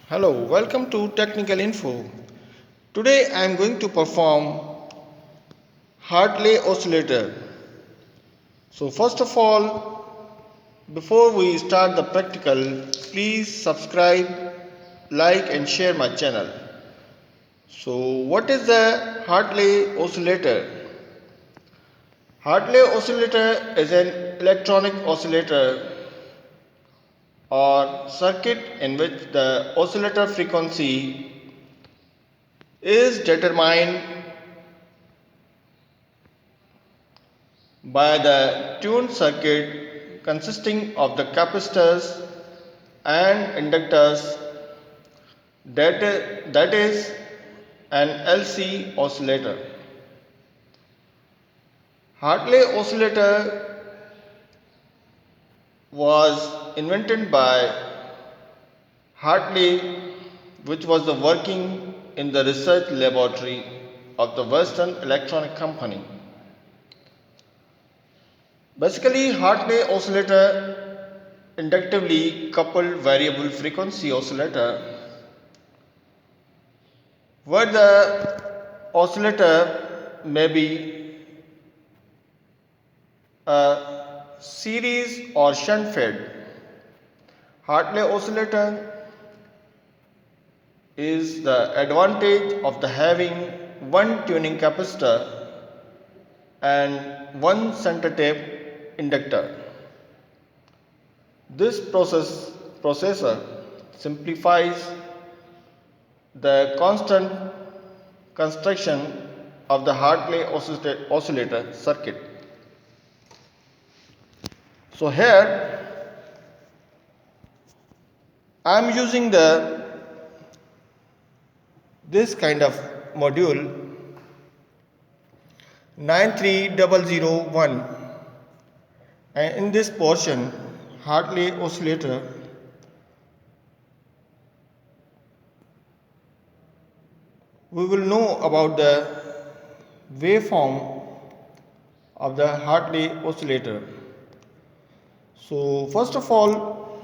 Hello, welcome to Technical Info. Today I am going to perform Hartley oscillator. So first of all, before we start the practical, please subscribe, like and share my channel. So what is the Hartley oscillator? Hartley oscillator is an electronic oscillator or circuit in which the oscillator frequency is determined by the tuned circuit consisting of the capacitors and inductors, that is an LC oscillator. Hartley oscillator was invented by Hartley, which was the working in the research laboratory of the Western Electronic Company. Basically, Hartley oscillator inductively coupled variable frequency oscillator, where the oscillator may be a series or shunt fed. Hartley oscillator is the advantage of the having one tuning capacitor and one center tape inductor. This processor simplifies the constant construction of the Hartley oscillator circuit. So here I am using this kind of module 93001, and in this portion Hartley oscillator we will know about the waveform of the Hartley oscillator. So first of all,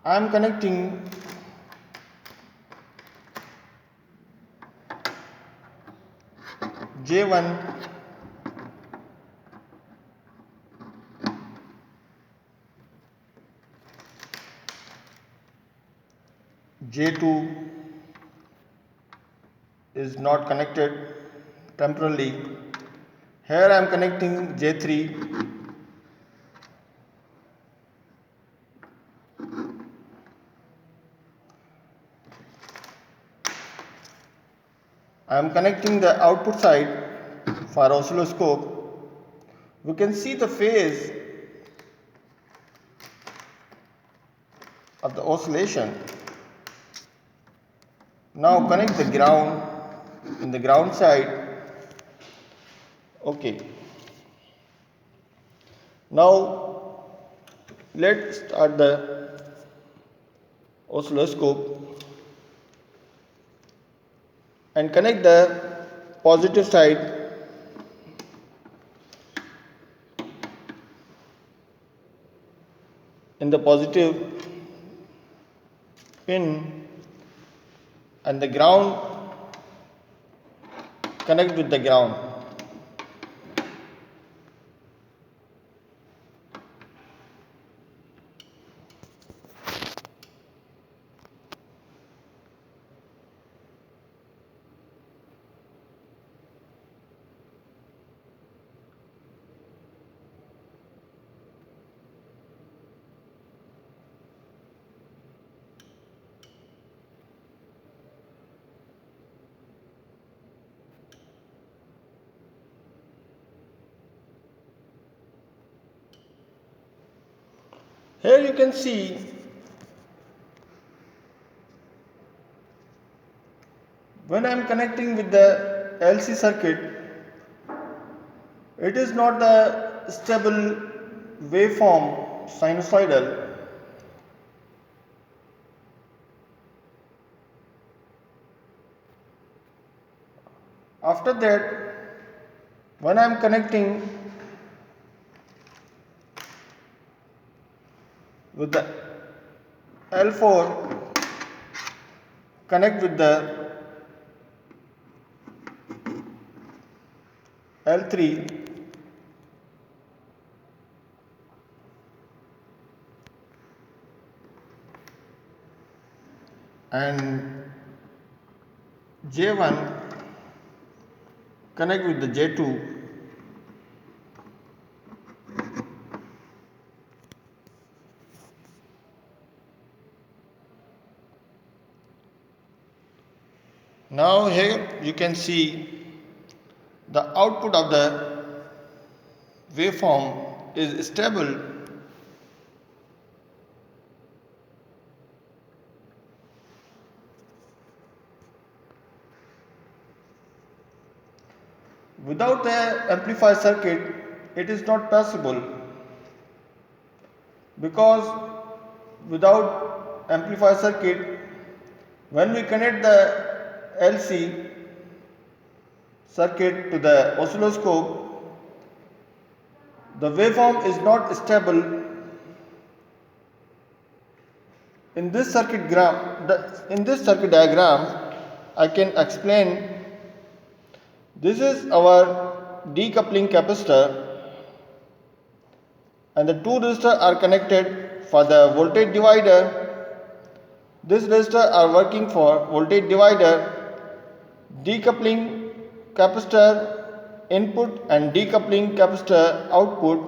I am connecting J1, J2 is not connected temporarily. Here I am connecting J3, I am connecting the output side for oscilloscope. We can see the phase of the oscillation. Now connect the ground in the ground side. Okay. Now let's start the oscilloscope and connect the positive side in the positive pin and the ground connect with the ground. Here you can see when I am connecting with the LC circuit, it is not the stable waveform sinusoidal. After that, when I am connecting with the L4 connect with the L3 and J1 connect with the J2 . Now here you can see the output of the waveform is stable without the amplifier circuit. It is not possible, because without amplifier circuit, when we connect the LC circuit to the oscilloscope, the waveform is not stable. In this circuit diagram, I can explain. This is our decoupling capacitor, and the two resistors are connected for the voltage divider. These resistors are working for voltage divider, decoupling capacitor input and decoupling capacitor output.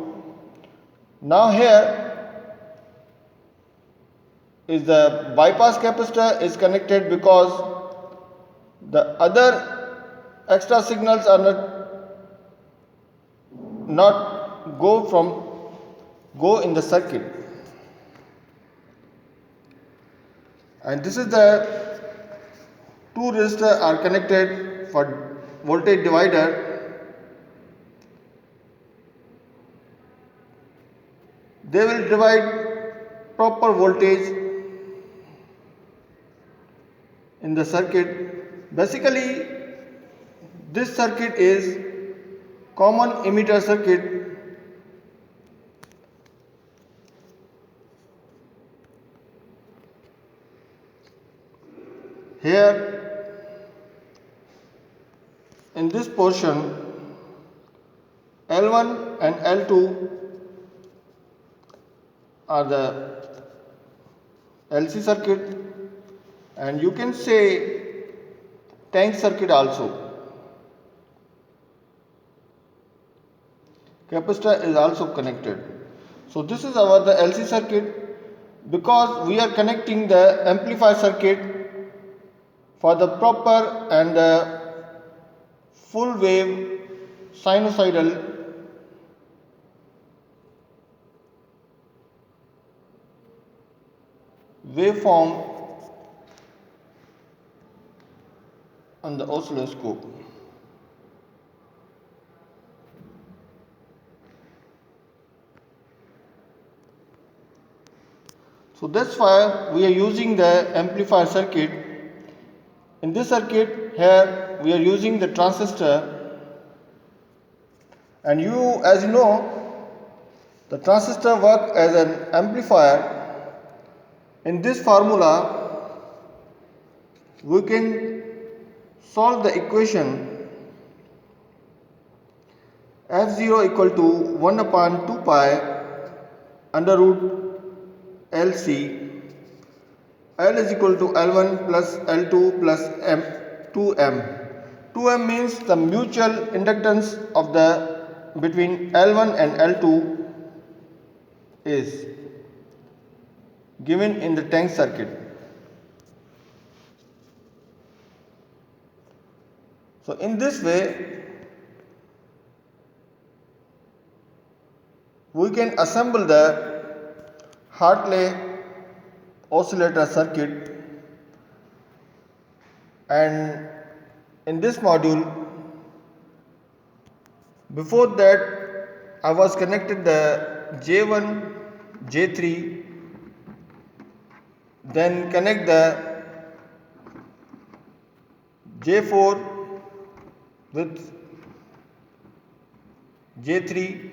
Now here is the bypass capacitor is connected, because the other extra signals are not go in the circuit, and this is the two resistors are connected for voltage divider. They will divide proper voltage in the circuit. Basically, this circuit is common emitter circuit. Here in this portion, L1 and L2 are the LC circuit, and you can say tank circuit also. Capacitor is also connected. So this is the LC circuit, because we are connecting the amplifier circuit for the proper and full wave sinusoidal waveform on the oscilloscope. So that's why we are using the amplifier circuit. In this circuit here we are using the transistor, and as you know, the transistor works as an amplifier. In this formula we can solve the equation F0 equal to 1 upon 2 pi under root LC. L is equal to L1 plus L2 plus 2M. 2M means the mutual inductance of the between L1 and L2 is given in the tank circuit. So in this way we can assemble the Hartley oscillator circuit, and in this module, before that I was connected the J1, J3, then connect the J4 with J3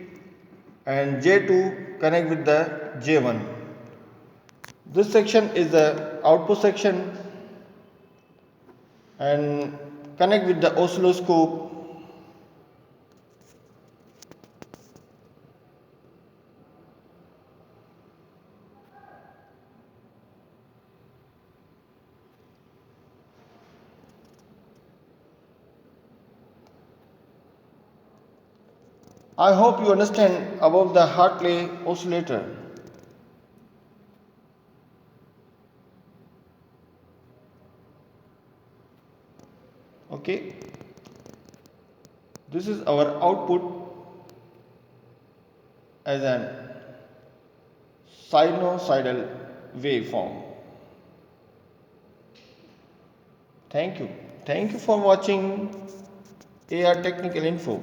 and J2 connect with the J1. This section is the output section and connect with the oscilloscope. I hope you understand about the Hartley oscillator. Okay, this is our output as an sinusoidal waveform. Thank you. Thank you for watching AR Technical Info.